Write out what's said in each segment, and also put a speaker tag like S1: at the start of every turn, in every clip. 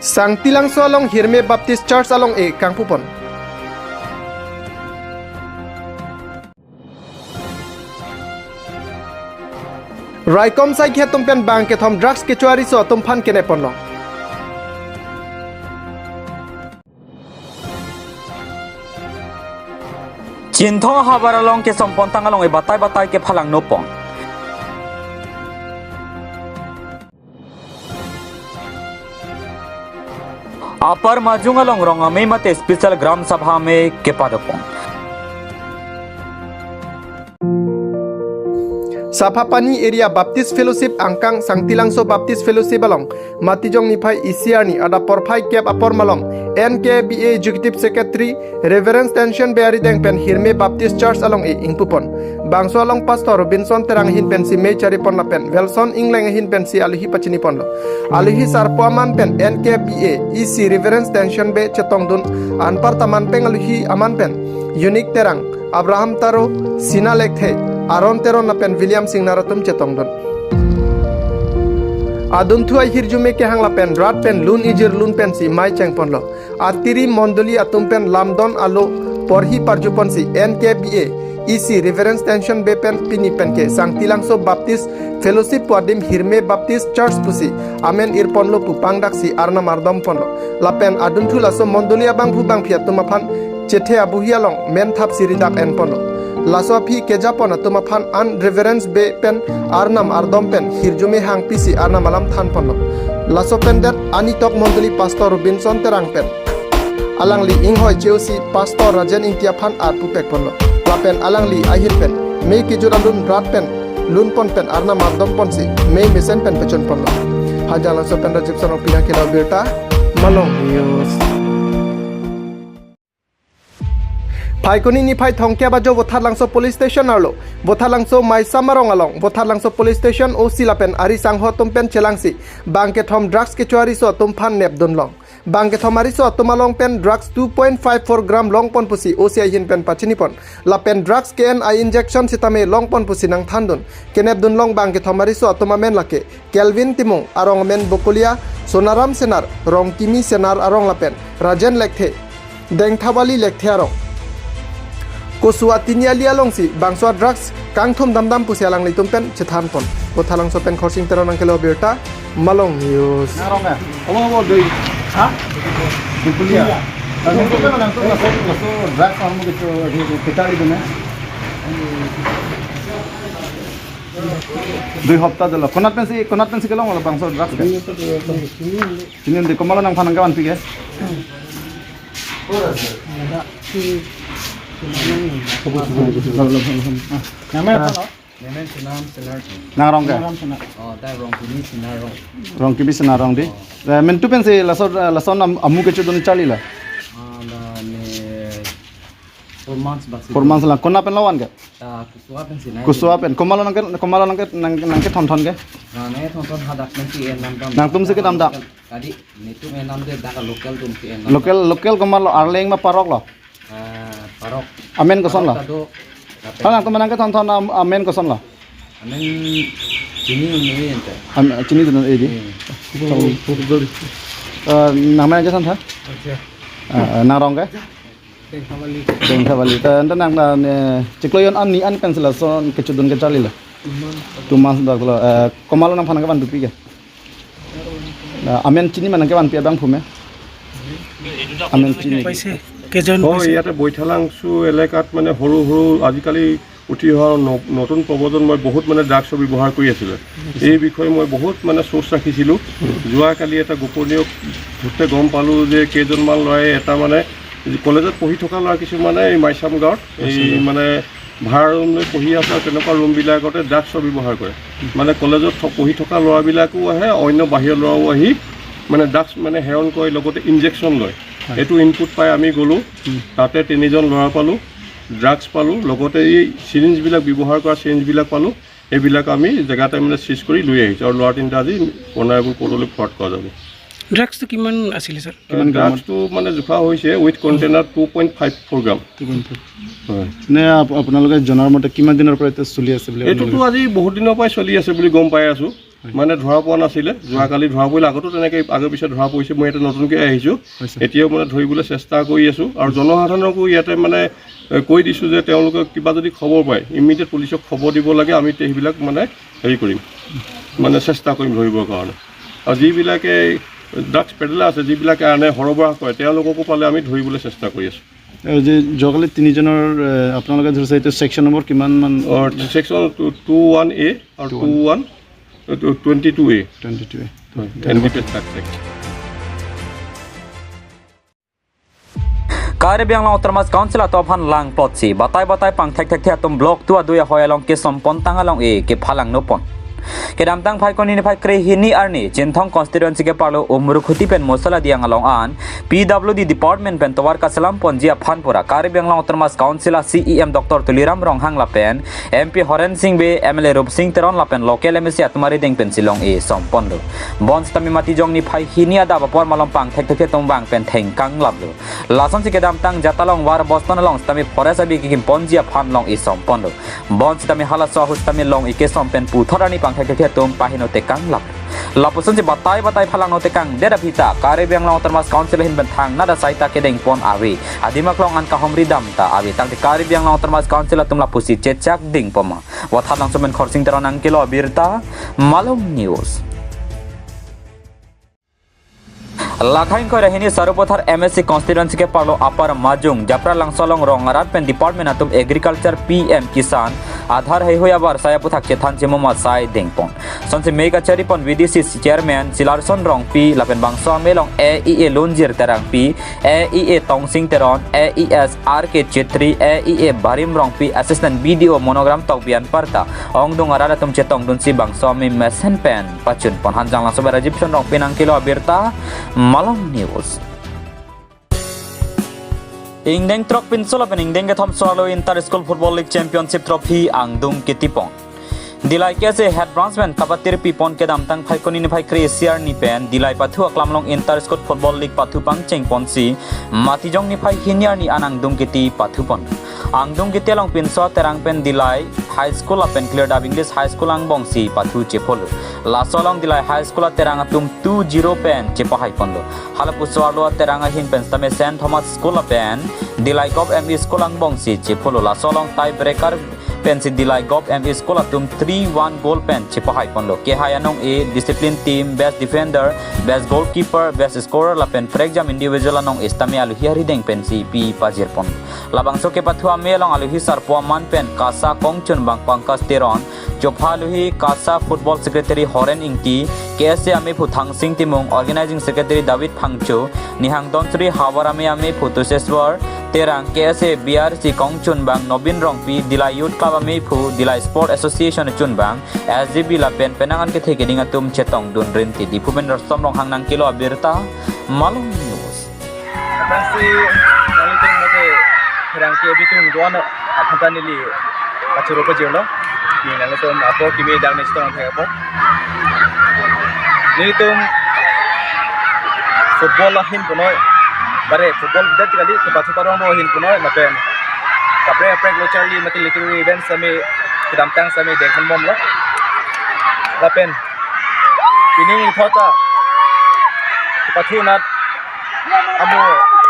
S1: Sangtilangso along Hirme Baptist Church along E Kangpupon. Raikom sai khe tumpen bang ke thom drugs ke chuari so tumphan kene ponlo.
S2: Cinthong habaralong ke sompontang along e batai ke phalang nopong. अपर माजुंगलोंग रोंगमे मते special ग्राम सभा में के पादपों
S1: Sapapani area Baptist Fellowship angkang Sangtilangso Baptist Fellowship along Matijong Nipai Isiani ada porpai kep apor malong NKBA Executive Secretary Reverend Tension Beari Deng pen Hirme Baptist Church along e ingpupon bangso along Pastor Robinson terang hin pen si Mei Charipon la pen Welson Ingleng hin pen si Alihi Pachini pon lo Alihi Sarpuaman pen NKBA EC Reverend Tension Be Chetong Dun Anpar Taman pen Alihi Aman pen Unique terang Abraham Taro Sina Lekhe Aron teron na pen William Singh naratum chetong don. Adun thuai hirjume ke hang la pen rat pen lun ijir lun pen si mai cheng pon lo. Atiri mondoli atum pen lamdon alo porhi parjupon si NKBA EC Reverence Tension Be pen pini pen ke Sangtilangso Baptist Fellowship Puadim Hirme Baptist Church pusi amen irpon lo pupang dak si arna mardom pon lo. La pen adun thula so mondoli abang pubang phiat tumaphan chethe abuhia long men thap siridak en pon lo. Lasopi kejapon atuma phan an reverence be pen arnam ardom pen hirjume hang pisi arnam alam than ponlo lasopen dat anitok mondoli pastor Robinson terang pen alangli inghoi cheusi pastor Rajan Intia phan ar pupek ponlo lapen alangli ahil pen me kijurandun rat pen lun pon pen arnam ardom ponsi me mesen pen pechon ponlo hajala sopen rajipson opina kila berta malong news Paikoni ni pai thongkya bajo Botharlangso police station arlo Botharlangso mai samarong along Botharlangso police station o silapen ari sangho tumpen chelangsi bangke thom drugs ke chuari so tumphan nep dun long bangke thom ari so tumalong pen drugs 2.54 gram long pon pusi o si hin pen pachini pon la pen drugs ke an I injection sitame long pon pusi nang thandun kenep dun long bangke thom ari so tumamen lake Kelvin Timung arong men bokolia Sonaram Senar rong Kimi Senar arong lapen Rajen Lekthe Dengthawali Lekthe arong Kusua tinyali along si bangso drugs kangthum damdam pusialang litumpen chethan pon Bothalang sopen khorsing teron angkelo berta malong news
S3: narong ya omong doi ha dupulia nang to nang to so drugs kamu gitu petali dune dui hafta dala konat pensi kelong wala bangso drugs sinin de komala nang phanang gawan pige Narong ke?
S2: Oh, dah rong kini sinarong.
S3: Rong kini sinarong di. Men tu pensi lason amu ke cudun cali lah.
S2: Ne 4 months baksi.
S3: 4 months lah. Kona pen lawan ke?
S2: Kusua pen sinai.
S3: Kusua pen. Komala nang ke thon ke?
S2: Ne thon hadak nanti enam dam.
S3: Nang tum se ke dam dak.
S2: Tadi nitu enam de dak local tum si enam.
S3: Local komala arleng ma parok lah.
S2: Parok.
S3: Amen koson lah. Kalau nang menang ke thon amen koson lah.
S2: Amen cini ni ente.
S3: Cini tu edi. Nama aja sana. Narong ke? Dengthawali. Tanda nang cikloyon an ni an pensila son kecudun kecali lah. 2 months dah kalau komalo nang phanang ke ban dupi ke. Amen cini mana ke ban pia bang pume. Amen cini.
S4: ইয়াতে বৈঠালাংশু এলেকাত মানে সৰু সৰু আজিকালি উঠি অহা নতুন প্ৰজন্মই বহুত মানে ড্ৰাগছৰ ব্যৱহাৰ কৰি আছিলে এই বিষয়ে মই বহুত মানে সোচ ৰাখিছিলোঁ যোৱাকালি এটা গোপনীয় সূত্ৰে গম পালোঁ যে কেইজনমান ল'ৰাই এটা মানে কলেজত পঢ়ি থকা ল'ৰা কিছুমানে এই মাইচাম গাঁৱত এই মানে ভাড়া ৰুম লৈ পঢ়ি আছে তেনেকুৱা ৰুমবিলাকতে ড্ৰাগছৰ ব্যৱহাৰ কৰে মানে কলেজত পঢ়ি থকা ল'ৰাবিলাকো আহে অন্য বাহিৰৰ ল'ৰাও আহি মানে ড্ৰাগছ মানে সেৱন কৰি লগতে ইনজেকশ্যন লয় এটো ইনপুট পাই আমি গলো তাতে 3 জন লৰা পালো ড্ৰাগছ পালো লগতে এই সিরিঞ্জ বিলাক ব্যৱহাৰ কৰা সিরিঞ্জ বিলাক পালো এবিলাক আমি জায়গাতে মানে সিজ কৰি লৈ আহিছো আৰু লৰা তিনটা আজি অনাৰেবল কোৰ্টলৈ ফৰ্ট কৰা যাব
S5: ড্ৰাগছ তো কিমান আছিল স্যার
S4: কিমান ড্ৰাগছ তো মানে জুখা হৈছে উইথ কন্টেইনাৰ 2.54 গ্ৰাম
S3: নে আপোনালোকে জনাৰ মতে কিমান দিনৰ পৰা এটা চলি আছে বুলি
S4: এটোটো আজি বহুত দিনৰ পৰা চলি আছে বুলি গম পাই আছো মানে ধৰা পোৱা নাছিলে যোৱাকালি ধৰা পৰিলে আগতো তেনেকৈ আগে পিছে ধৰা পৰিছে মই এটা নতুনকৈ আহিছোঁ এতিয়াও মানে ধৰিবলৈ চেষ্টা কৰি আছোঁ আৰু জনসাধাৰণকো ইয়াতে মানে কৈ দিছোঁ যে তেওঁলোকে কিবা যদি খবৰ পায় ইমিডিয়েট পুলিচক খবৰ দিব লাগে আমি সেইবিলাক মানে হেৰি কৰিম মানে চেষ্টা কৰিম ধৰিবৰ কাৰণে আৰু যিবিলাকে ড্ৰাগছ পেডেলাৰ আছে যিবিলাকে আনে সৰবৰাহ কৰে তেওঁলোককো পালে আমি ধৰিবলৈ চেষ্টা কৰি আছোঁ
S3: যে যোৱাকালি তিনিজনৰ আপোনালোকে ধৰিছে এইটো ছেকশ্যন নম্বৰ কিমানমান
S4: ছেকশ্যন 21A আৰু 22A
S3: 22A
S4: NDPS Act.
S2: Karibiyang lang otomas council at ophan lang plotsi batay pang tek tum blok tua duya hoyalong ke sompon tangalong ke phalang nopon kedam tang phai koni ni phai kre hini arni chinthong constituency ke parlo umrukhuti pen mosala diang along an PWD department pen towar kasalam ponjia phanpura Karibiyang lang otomas council CEM Dr Tuliram Ronghang lapen MP Horen Singh be MLA Rup Singh Teron lapen local MSC atmari deng pen silong sompon lo bons tami mati jong ni phai hini ada bapor malong pang tek tum bang pen theng kang lablo lason si kedam tang jatalong war boston long tami forest abi kim ponjia phan long sompon lo bons tami hala so hus tami long ike sompen puthorani pang tek tum pahino te kang lap lapuson si batay phalang no te kang dera phita Karibiyang lang otomas council hin ben thang nada saita ke deng pon awi adimak long an ka homri dam ta awi tang Karibiyang lang otomas council atum lapusi chechak ding poma wathan lang sumen khorsing teron ang kilo birta Malong News Lakhain ko rahini sarupothar MSC constituency ke parlo apar majung japra langsolong rongarat pen department atum agriculture PM kisan Adhar hai hoya bar saya puthak chethan chemoma sai dengpon sonse mega charipon VDC chairman Silarson rong pi lapen bangso melong AEA lonjir terang pi AEA tongsing teron AES RK Chetri AEA barim rong pi assistant video monogram tokbian parta ongdung arara tum chetong dun si bangso me mesen pen pachun pon hanjang langsung berajipson rong pinang kilo abirta Malong News Ingdeng trok pinsol apen ingdeng ke thom swallow inter school football league championship trophy angdung kitipong Dilai kese head branchman kabatir pipon ke damtang phai koni ni phai kresiar ni pen dilai pathu aklamlong inter school football league pathu pang chengponsi matijong ni phai hiniar ni anangdung kiti pathu pon angdung kiti long pinso terang pen dilai high school apen clear dab English high school ang bongsi pathu chepolo lasolong dilai high school terang atum 20 pen chepahai ponlo halapu swalo terang hin pen stame St Thomas school apen dilai gov ME school ang bongsi chepolo lasolong tie breaker pensi dilai gov ME school atum 3-1 goal pen chepahai ponlo ke hayanong discipline team best defender best goalkeeper best scorer lapen prejam individual anong istame alu hiari deng pensi pi pajir pon labangso ke pathua melong alu hi sarpoman pen kasa kongchun bang pangkas teron Jophaluhi Kasa Football Secretary Horen Ingti KSA ame Puthang Singh Timung Organizing Secretary David Phangchu Nihang Donsri Hawarame ame Putuseswar Terang KSA BRC Kongchun Bang Nobin Rongpi Dilai Youth Club ame Phu Dilai Sport Association Chun Bang SGB Lapen Penangan ke theke dinga tum chetong dun rinti di Puben Rostom Rong Hang Nang Kilo Abirta Malong News
S6: Pasti nalitung mate herang ke bitung doan aphantanili kachuro pa jelo ni nalitung apo kimi dang nestong thai apo nalitung football hin punoi bare football det kali ke pathu tarong mo hin punoi maten kapre apre lo charli mati literary event same kedam tang same dekhan mom lo lapen pining thota pathu nat amo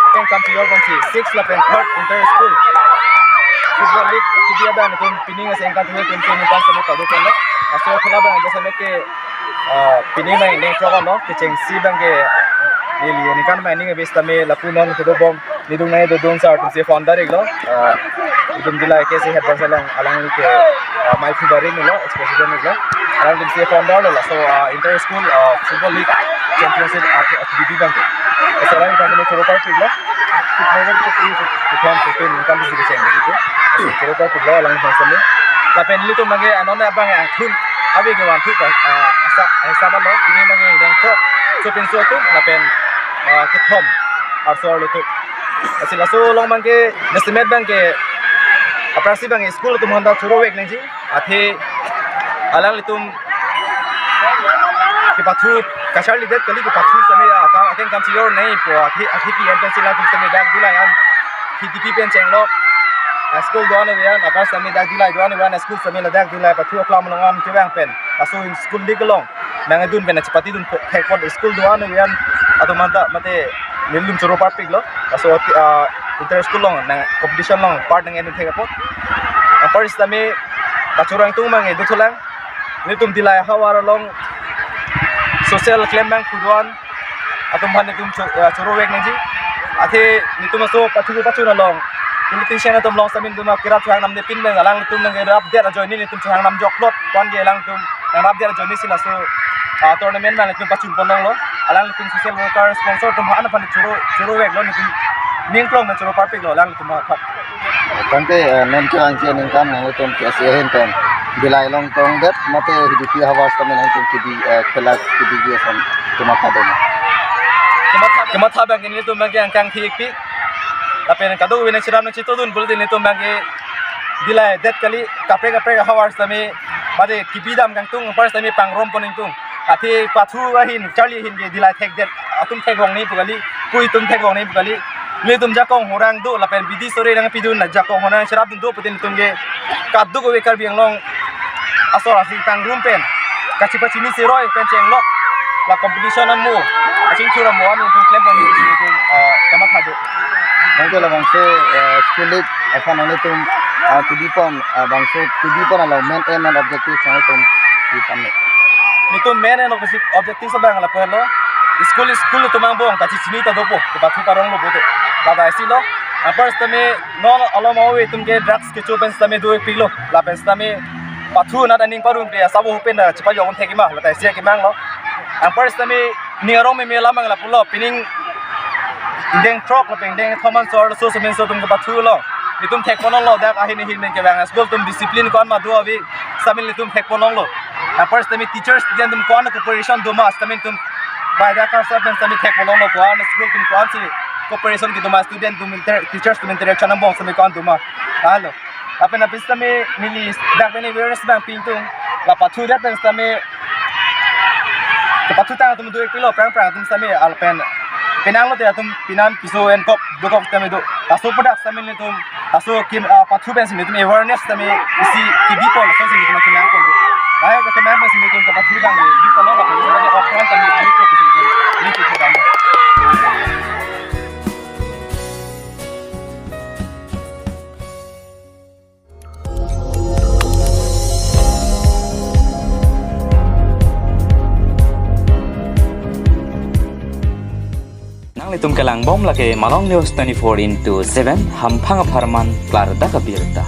S6: akan kampiyon konsi 6 lapen third inter school football league tidia ban tum pining as engkan thue tum tum tan same kadu kon aso khila ban da same ke pining mai ne program no ke cheng si bang ke ni li ni kan mai ni bes tame lapunon ko bom ni dung nai do don sa tum se founder iglo dum dilai ke se head basalang alang ke mai fibari ni lo exposition iglo alang dum se founder lo so inter school football league championship at BB bang ke sekarang kita punya cerita juga, kita kan kita kan di sini cengeng gitu, cerita juga orang bangsa ni. Tapi ini tu mage anon apa yang thun, abi ke wan thun, asa balo, ini mage yang so pinso tu, tapi kithom, arso lu tu. Asal aso long mage, estimate bang ke, apa sih bang school tu manda churo wek nengi, ati alang itu ke pathu kasar lihat kali ke pathu sampai akan kamsior nahi po athi pi enten sila tu sampai dak dilai an PDP pen cenglo school doan wian apa sampai dak dilai doan wian school sampai dak dilai pathu aklam longan kebang pen aso school digelong dun ben chipati dun thek pot school duan yan ato mate nilum choro parpik lo so inter school long na competition long part ng en thek pot paris tami kachurang tung mang edu tholang ni tum dilai hawara long social claim mang kuduan atum bhan tum choro wek naji athe ni tum so pachu na long politician atum long samin tum kirat hang nam de pin beng alang tum nang rap der join ni tum hang nam joklot kon ge lang tum nang rap der join ni sila so tournament man tum pachu ponong lo alang tum social worker sponsor tum han phan choro wek lo ni tum ning klong na choro parpik lo lang tum phat
S3: Kante nem chang chen ning kan nang tum KSA hen pen dilai long tong det mate hidupi hawas tamen nang tum kidi khela kidi ge sam tum akademi
S6: kemat habang ini tum bang yang kang thiek pi tapi nak kado wina siram nak cito dun bulletin itu bagi dilai det kali kapre hawars tami made kibidam kang tung pars tami pangrom poning tung ati pathu hin charlie hin ge dilai thek det atum thek wong ni pugali pui tum thek wong ni pugali ni tum jakong horang du lapen bidi sore nang pidun na jakong horang siram dun du putin tum ge kaddu ko wekar biang long asor asi pangrum pen kachi pachini siroi pen cheng lok la competition an mu asing chura mo an tum claim pon tum kamat hadu
S3: Mungkin lah bangsa sekolah apa namanya tu kehidupan bangsa kehidupan adalah main aim and objective sangat tu kehidupan ni.
S6: Itu main and objective sebang lah perlo. School tu mang bong kaci sini tu dopo. Kepat kita orang lo bodoh. Pada isi lo. First tami non alam awal itu ke drugs ke coba tami dua pilo. Lapan tami pathu nada ning parum dia sabu hupen dah cepat jauh theki mah. Lapan isi ke mang lo. First tami ni orang memelam mang lah pulo pining indeng trok la pendeng thoman sor so semen so tum ke pathu lo nitum thek ponong lo dak ahin hin men ke bang school tum discipline kon ma do abi samil nitum thek ponong lo first tami teachers den tum kon cooperation do mas tamin tum by that concept ben tami thek ponong lo kon school tum kon si cooperation ki do mas student tum teachers tum interaction am bong sami kon do ma halo apen apis tami nili dak ben awareness bang ping tum la pathu that ben tami ke pathu ta tum do pilo prang tum sami alpen penang lo te atum pinan piso en kop dokok tame do aso product tame ni tum aso kim pathu ben sini tum awareness tame isi ki people so sini tum kinang ko bahaya ke kenang ben sini tum ka pathu bang di kono la ko jadi offline tame ni ko sini ni ko bang
S2: Litum kelang bom lagi Malong News 24/7 hampang aparman klar da kabirta.